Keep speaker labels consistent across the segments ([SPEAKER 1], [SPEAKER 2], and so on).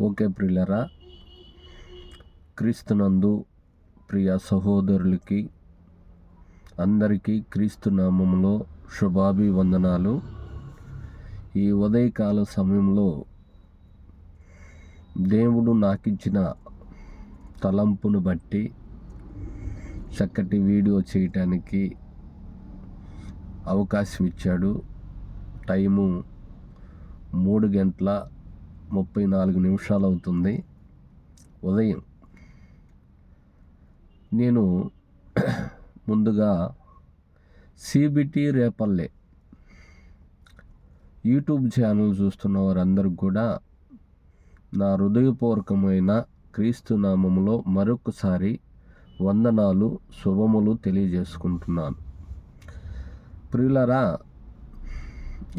[SPEAKER 1] Okay ప్రియులరా, క్రీస్తునందు ప్రియ సహోదరులకి అందరికీ క్రీస్తు నామములో శుభాభివందనాలు. ఈ ఉదయకాల సమయంలో దేవుడు నాకిచ్చిన తలంపును బట్టి చక్కటి వీడియో చేయటానికి అవకాశం ఇచ్చాడు. టైము 3:34 అవుతుంది ఉదయం. నేను ముందుగా సిబిటి రేపల్లె యూట్యూబ్ ఛానల్ చూస్తున్న వారందరికీ కూడా నా హృదయపూర్వకమైన క్రీస్తు నామములో మరొకసారి వందనాలు, శుభములు తెలియజేసుకుంటున్నాను. ప్రియులరా,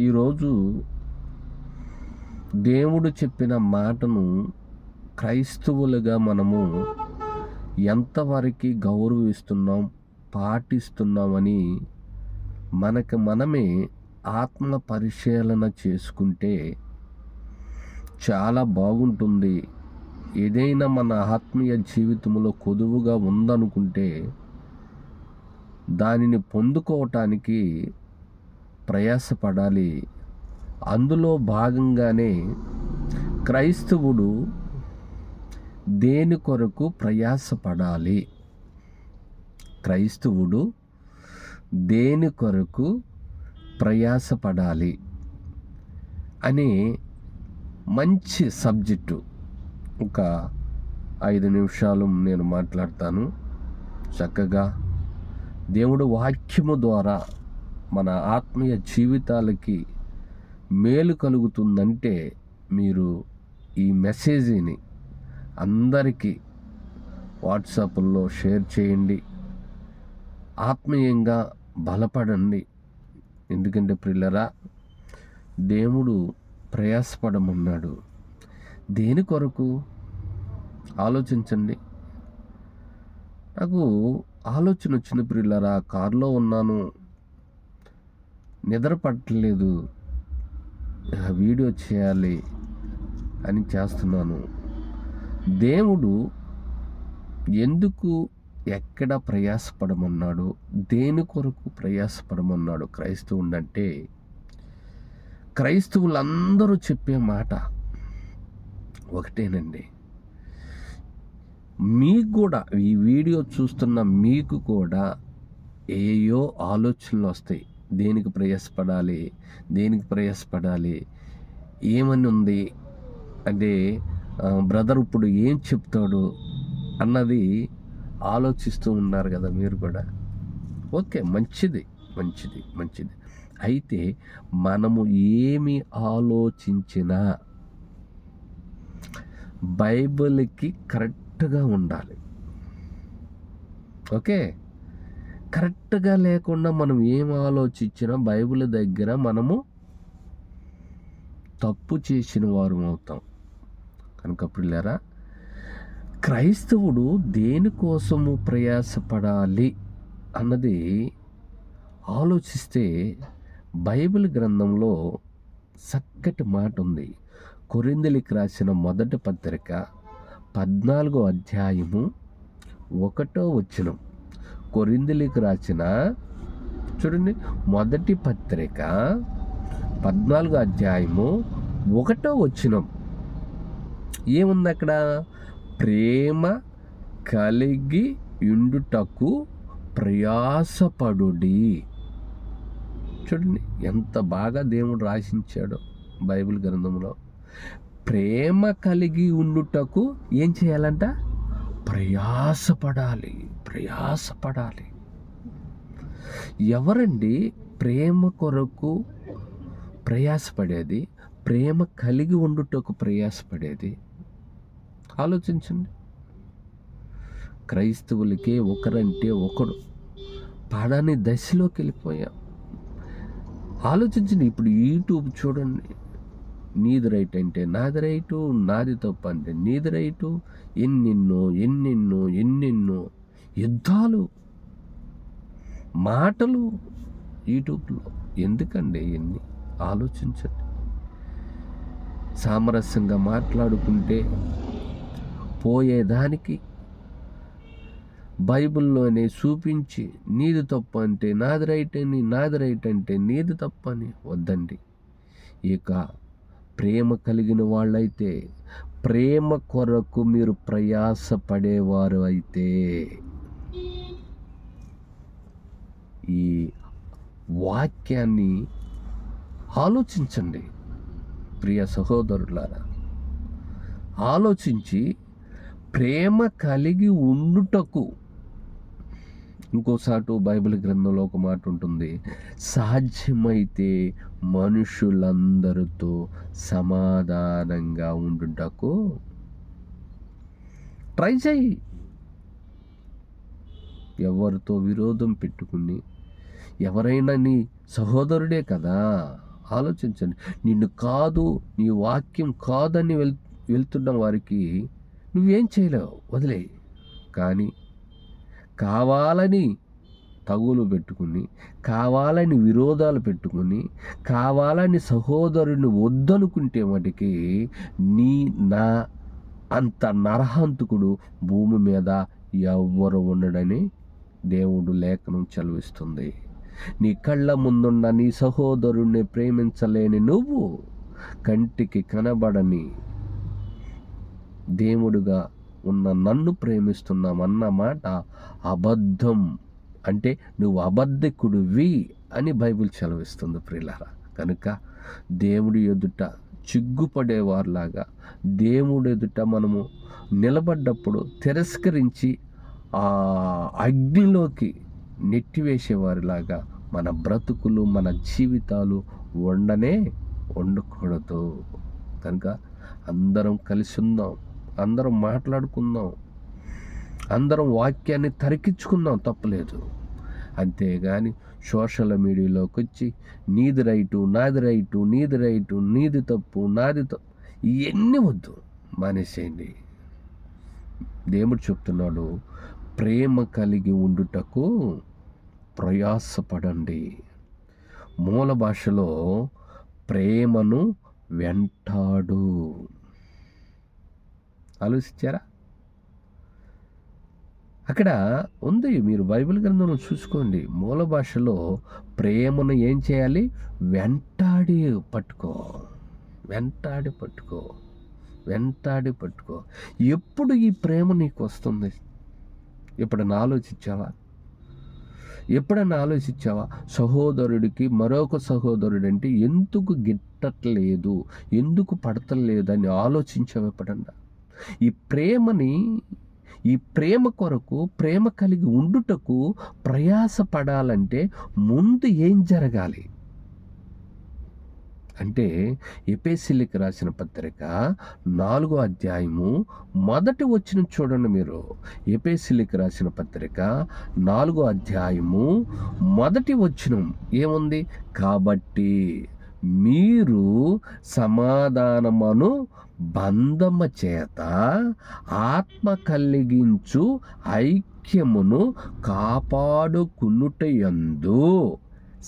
[SPEAKER 1] ఈరోజు దేవుడు చెప్పిన మాటను క్రైస్తవులుగా మనము ఎంతవరకు గౌరవిస్తున్నాం, పాటిస్తున్నామని మనకు మనమే ఆత్మ పరిశీలన చేసుకుంటే చాలా బాగుంటుంది. ఏదైనా మన ఆత్మీయ జీవితంలో కొదువుగా ఉందనుకుంటే దానిని పొందుకోవటానికి ప్రయాసపడాలి. అందులో భాగంగానే క్రైస్తవుడు దేని కొరకు ప్రయాసపడాలి, క్రైస్తవుడు దేని కొరకు ప్రయాసపడాలి అనే మంచి సబ్జెక్టు ఒక 5 నిమిషాలు నేను మాట్లాడతాను. చక్కగా దేవుడు వాక్యము ద్వారా మన ఆత్మీయ జీవితాలకి మేలు కలుగుతుందంటే మీరు ఈ మెసేజ్ని అందరికీ వాట్సాప్లో షేర్ చేయండి, ఆత్మీయంగా బలపడండి. ఎందుకంటే ప్రియులరా, దేవుడు ప్రయాసపడమన్నాడు. దేని కొరకు ఆలోచించండి. నాకు ఆలోచన వచ్చింది ప్రియులరా, కారులో ఉన్నాను, నిద్ర పట్టలేదు, వీడియో చేయాలి అని చేస్తున్నాను. దేవుడు ఎందుకు, ఎక్కడ ప్రయాసపడమన్నాడు, దేని కొరకు ప్రయాసపడమన్నాడు క్రైస్తవుడంటే, క్రైస్తవులందరూ చెప్పే మాట ఒకటేనండి. మీకు కూడా, ఈ వీడియో చూస్తున్న మీకు కూడా ఏయో ఆలోచనలు వస్తాయి. దేనికి ప్రయాసపడాలి, దేనికి ప్రయాసపడాలి, ఏమని ఉంది అంటే బ్రదర్ ఇప్పుడు ఏం చెప్తాడు అన్నది ఆలోచిస్తూ ఉన్నారు కదా మీరు కూడా. ఓకే, మంచిది మంచిది మంచిది. అయితే మనము ఏమి ఆలోచించినా బైబిల్కి కరెక్ట్గా ఉండాలి. ఓకే, కరెక్ట్గా లేకుండా మనం ఏం ఆలోచించినా బైబిల్ దగ్గర మనము తప్పు చేసిన వారు అవుతాం. కనుక పిల్లరా, క్రైస్తవుడు దేనికోసము ప్రయాసపడాలి అన్నది ఆలోచిస్తే బైబిల్ గ్రంథంలో చక్కటి మాట ఉంది. కొరింథీయులకు రాసిన మొదటి పత్రిక 14వ అధ్యాయము 1వ వచనం. కొరింథీయులకు రాసిన, చూడండి, మొదటి పత్రిక 14వ అధ్యాయము 1వ వచనం. ఏముంది అక్కడ? ప్రేమ కలిగి యుండుటకు ప్రయాసపడుడి. చూడండి ఎంత బాగా దేవుడు రాసించాడో బైబిల్ గ్రంథంలో. ప్రేమ కలిగి ఉండుటకు ఏం చేయాలంట? ప్రయాసపడాలి, ప్రయాసపడాలి. ఎవరండి ప్రేమ కొరకు ప్రయాసపడేది, ప్రేమ కలిగి ఉండుటకు ప్రయాసపడేది? ఆలోచించండి. క్రైస్తవులకే ఒకరంటే ఒకడు పడని దశలోకి వెళ్ళిపోయాం. ఆలోచించండి. ఇప్పుడు యూట్యూబ్ చూడండి, నీది రైట్ అంటే నాది రైటు, నాది తప్పు అంటే నీది రైటు. ఎన్నెన్నో ఎన్నెన్నో ఎన్నెన్నో యుద్ధాలు, మాటలు యూట్యూబ్లో. ఎందుకండి ఎన్ని? ఆలోచించండి. సామరస్యంగా మాట్లాడుకుంటే పోయేదానికి బైబిల్లోనే చూపించి నీది తప్పు అంటే నాది రైట్ అని, నాది రైట్ అంటే నీది తప్పు అని వద్దండి. ఇక ప్రేమ కలిగిన వాళ్ళైతే, ప్రేమ కొరకు మీరు ప్రయాసపడేవారు అయితే ఈ వాక్యాన్ని ఆలోచించండి ప్రియ సహోదరులారా. ఆలోచించి ప్రేమ కలిగి ఉండుటకు, ఇంకోసారి బైబిల్ గ్రంథంలో ఒక మాట ఉంటుంది, సాధ్యమైతే మనుషులందరితో సమాధానంగా ఉండుటకు ట్రై చేయి. ఎవరితో విరోధం పెట్టుకుని, ఎవరైనా నీ సహోదరుడే కదా, ఆలోచించండి. నిన్ను కాదు, నీ వాక్యం కాదని వెళ్తున్న వారికి నువ్వేం చేయలేవు, వదిలే. కానీ కావాలని తగులు పెట్టుకుని, కావాలని విరోధాలు పెట్టుకుని, కావాలని సహోదరుని వద్దనుకుంటే మటుకి నా అంత నరహంతకుడు భూమి మీద ఎవ్వరు ఉండడని దేవుడు లేఖనం చదివిస్తుంది. నీ కళ్ళ ముందున్న నీ సహోదరుణ్ణి ప్రేమించలేని నువ్వు కంటికి కనబడని దేవుడుగా ఉన్న నన్ను ప్రేమిస్తున్నామన్న మాట అబద్ధం. అంటే నువ్వు అబద్ధికుడివి అని బైబిల్ చదివిస్తుంది ప్రియులారా. కనుక దేవుడి ఎదుట చిగ్గుపడేవారిలాగా, దేవుడి ఎదుట మనము నిలబడ్డప్పుడు తిరస్కరించి ఆ అగ్నిలోకి నెట్టివేసేవారిలాగా మన బ్రతుకులు, మన జీవితాలు ఉండకూడదు. కనుక అందరం కలిసి ఉందాం, అందరం మాట్లాడుకుందాం, అందరం వాక్యాన్ని తరికించుకుందాం, తప్పలేదు. అంతేగాని సోషల్ మీడియాలోకి వచ్చి నీది రైటు, నాది రైటు, నీది రైటు, నీది తప్పు, నాది తప్పు, ఇవన్నీ వద్దు, మానేసేయండి. దేవుడు చెప్తున్నాడు, ప్రేమ కలిగి ఉండుటకు ప్రయాసపడండి. మూల భాషలో ప్రేమను వెంటాడు. ఆలోచించారా? అక్కడ ఉంది, మీరు బైబిల్ గ్రంథంలో చూసుకోండి. మూల భాషలో ప్రేమను ఏం చేయాలి? వెంటాడి పట్టుకో, వెంటాడి పట్టుకో, వెంటాడి పట్టుకో. ఎప్పుడు ఈ ప్రేమ నీకు వస్తుంది? ఎప్పుడైనా ఆలోచించావా? సహోదరుడికి మరొక సహోదరుడు అంటే ఎందుకు గిట్టట్లేదు, ఎందుకు పడతలేదు అని ఆలోచించావు ఎప్పుడన్నా? ఈ ప్రేమ కొరకు, ప్రేమ కలిగి ఉండుటకు ప్రయాసపడాలంటే ముందు ఏం జరగాలి అంటే, ఎఫెసీయులకు రాసిన పత్రిక 4వ అధ్యాయము మొదటి వచనం చూడండి మీరు. ఎఫెసీయులకు రాసిన పత్రిక 4వ అధ్యాయము మొదటి వచనం ఏముంది? కాబట్టి మీరు సమాధానమును బంధము చేత ఆత్మ కలిగించు ఐక్యమును కాపాడుకునుటయందు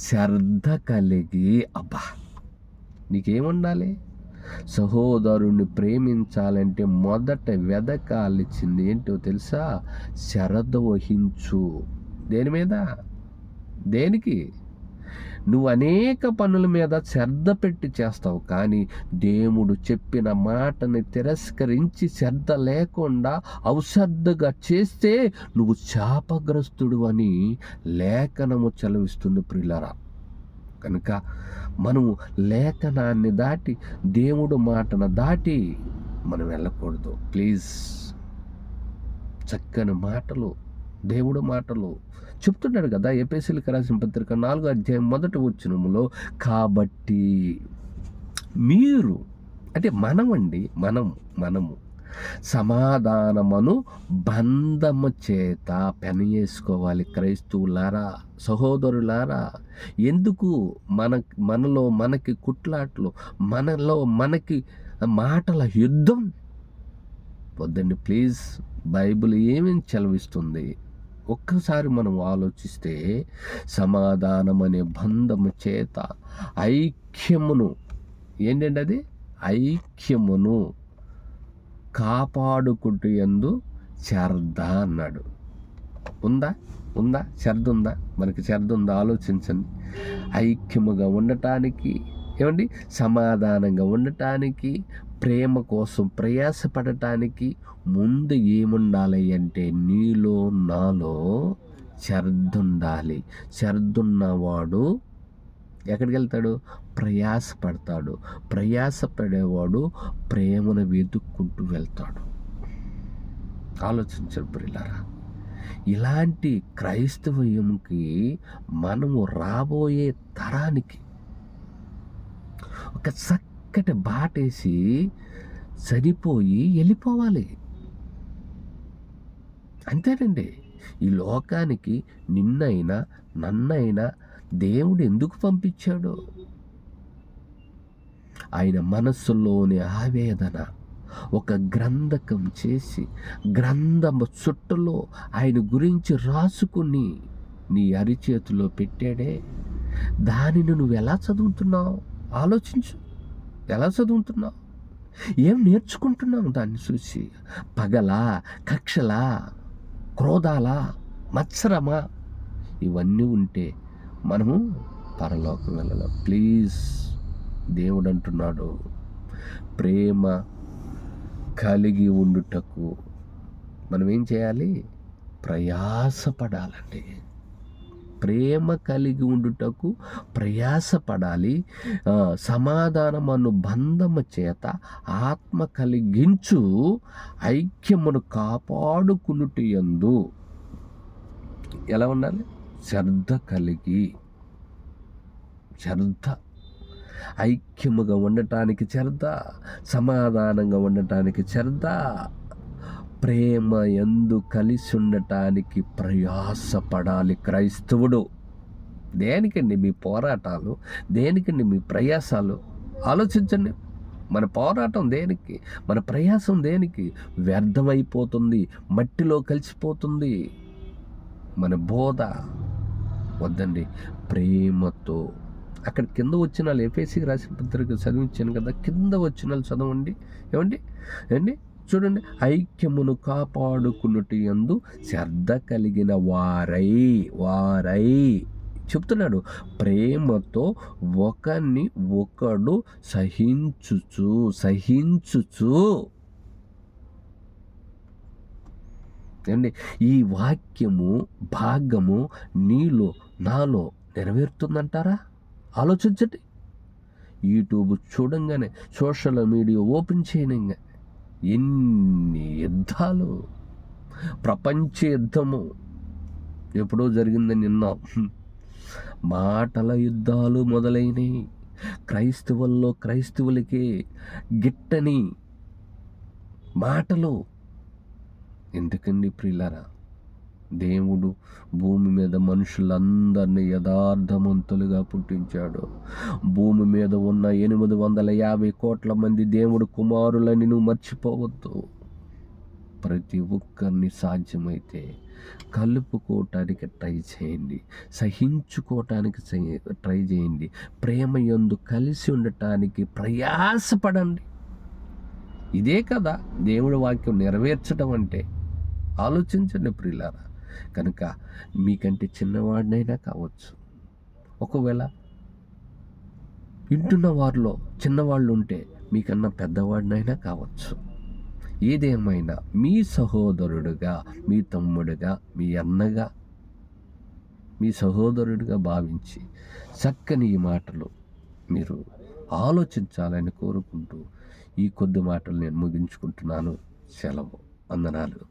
[SPEAKER 1] శ్రద్ధ కలిగి. అబ్బా, నీకేముండాలి? సహోదరుని ప్రేమించాలంటే మొదట వెదకాల్సింది ఏంటో తెలుసా? శ్రద్ధ వహించు. దేని మీద? దేనికి? నువ్వు అనేక పనుల మీద శ్రద్ధ పెట్టి చేస్తావు, కానీ దేవుడు చెప్పిన మాటని తిరస్కరించి శ్రద్ధ లేకుండా అశ్రద్ధగా చేస్తే నువ్వు శాపగ్రస్తుడు అని లేఖనము చదివిస్తుంది ప్రియులారా. కనుక మనము లేఖనాన్ని దాటి, దేవుడు మాటను దాటి మనం వెళ్ళకూడదు. ప్లీజ్, చక్కని మాటలు, దేవుడు మాటలు చెప్తున్నాడు కదా ఎఫెసీయులకు రాసిన పత్రిక 4వ అధ్యాయం మొదటి వచనములో, కాబట్టి మీరు అంటే మనము సమాధానమును బంధము చేత పెనయేసుకోవాలి. క్రైస్తవులారా, సహోదరులారా, ఎందుకు మనలో మనకి కుట్లాట్లు, మనలో మనకి మాటల యుద్ధం వద్దండి ప్లీజ్. బైబిల్ ఏమేమి చదివిస్తుంది ఒక్కసారి మనం ఆలోచిస్తే, సమాధానం అనే బంధము చేత ఐక్యమును, ఏంటంటే అది ఐక్యమును కాపాడుకుంటూ యందు శ్రద్ధ అన్నాడు. ఉందా శ్రద్ధ ఉందా? మనకి శ్రద్ధ ఉందా? ఆలోచించండి. ఐక్యముగా ఉండటానికి, ఏమండి, సమాధానంగా ఉండటానికి, ప్రేమ కోసం ప్రయాసపడటానికి ముందు ఏముండాలి అంటే నీలో నాలో శ్రద్ధ ఉండాలి. శ్రద్ధ ఉన్నవాడు ఎక్కడికి వెళ్తాడు? ప్రయాసపడతాడు. ప్రయాసపడేవాడు ప్రేమను వెతుక్కుంటూ వెళ్తాడు. ఆలోచించరు ప్రియులారా. ఇలాంటి క్రైస్తవ్యంకి మనము రాబోయే తరానికి ఒక చక్కటి బాటేసి సరిపోయి వెళ్ళిపోవాలి. అంతేనండి. ఈ లోకానికి నిన్నైనా నన్నైనా దేవుడు ఎందుకు పంపించాడు? ఆయన మనస్సులోని ఆవేదన ఒక గ్రంథకం చేసి గ్రంథము చుట్టలో ఆయన గురించి రాసుకుని నీ అరిచేతిలో పెట్టాడే. దానిని నువ్వు ఎలా చదువుతున్నావు? ఆలోచించు. ఎలా చదువుతున్నావు? ఏం నేర్చుకుంటున్నావు దాన్ని చూసి? పగలా, కక్షలా, క్రోధాలా, మత్సరమా? ఇవన్నీ ఉంటే మనము పరలోకం వెళ్ళాలి. ప్లీజ్, దేవుడు అంటున్నాడు, ప్రేమ కలిగి ఉండుటకు మనం ఏం చేయాలి? ప్రయాసపడాలండి. ప్రేమ కలిగి ఉండుటకు ప్రయాసపడాలి. సమాధానం అను బంధము చేత ఆత్మ కలిగించు ఐక్యమును కాపాడుకునుట యందు ఎలా ఉండాలి? శ్రద్ధ కలిగి. శ్రద్ధ, ఐక్యముగా ఉండటానికి శ్రద్ధ, సమాధానంగా ఉండటానికి శ్రద్ధ, ప్రేమ యందు కలిసి ఉండటానికి ప్రయాసపడాలి క్రైస్తవుడు. దేనికండి మీ పోరాటాలు? దేనికండి మీ ప్రయాసాలు? ఆలోచించండి. మన పోరాటం దేనికి? మన ప్రయాసం దేనికి? వ్యర్థమైపోతుంది, మట్టిలో కలిసిపోతుంది. మన బోధ వద్దండి. ప్రేమతో అక్కడ కింద వచనాలు ఎఫెసీకి రాసిన పత్రిక చదివించాను కదా, కింద వచనాలు చదవండి. ఏమండి చూడండి. ఐక్యమును కాపాడుకున్నట్టు యందు శ్రద్ధ కలిగిన వారై చెప్తున్నాడు. ప్రేమతో ఒకరిని ఒకడు సహించుచు అండి. ఈ వాక్యము భాగము నీలో నాలో నెరవేరుతుందంటారా? ఆలోచించండి. యూట్యూబ్ చూడంగానే, సోషల్ మీడియా ఓపెన్ చేయనంగా ఎన్ని యుద్ధాలు, ప్రపంచ యుద్ధము ఎప్పుడో జరిగిందని విన్నాం. మాటల యుద్ధాలు మొదలైనవి. క్రైస్తవులకే గిట్టని మాటలు. ఎందుకండి ప్రియులారా? దేవుడు భూమి మీద మనుషులందరినీ యథార్థవంతులుగా పుట్టించాడు. భూమి మీద ఉన్న 850 కోట్ల మంది దేవుడు కుమారులని నువ్వు మర్చిపోవద్దు. ప్రతి ఒక్కరిని సాధ్యమైతే కలుపుకోవటానికి ట్రై చేయండి, సహించుకోవటానికి ట్రై చేయండి, ప్రేమ యందు కలిసి ఉండటానికి ప్రయాసపడండి. ఇదే కదా దేవుడి వాక్యం నెరవేర్చడం అంటే. ఆలోచించండి ప్రియులారా. కనుక మీకంటే చిన్నవాడినైనా కావచ్చు, ఒకవేళ వింటున్న వారిలో చిన్నవాళ్ళు ఉంటే మీకన్నా పెద్దవాడినైనా కావచ్చు. ఏదేమైనా మీ సహోదరుడుగా, మీ తమ్ముడుగా, మీ అన్నగా, మీ సహోదరుడిగా భావించి చక్కని ఈ మాటలు మీరు ఆలోచించాలని కోరుకుంటూ ఈ కొద్ది మాటలు నేను ముగించుకుంటున్నాను. సెలవు. వందనాలు.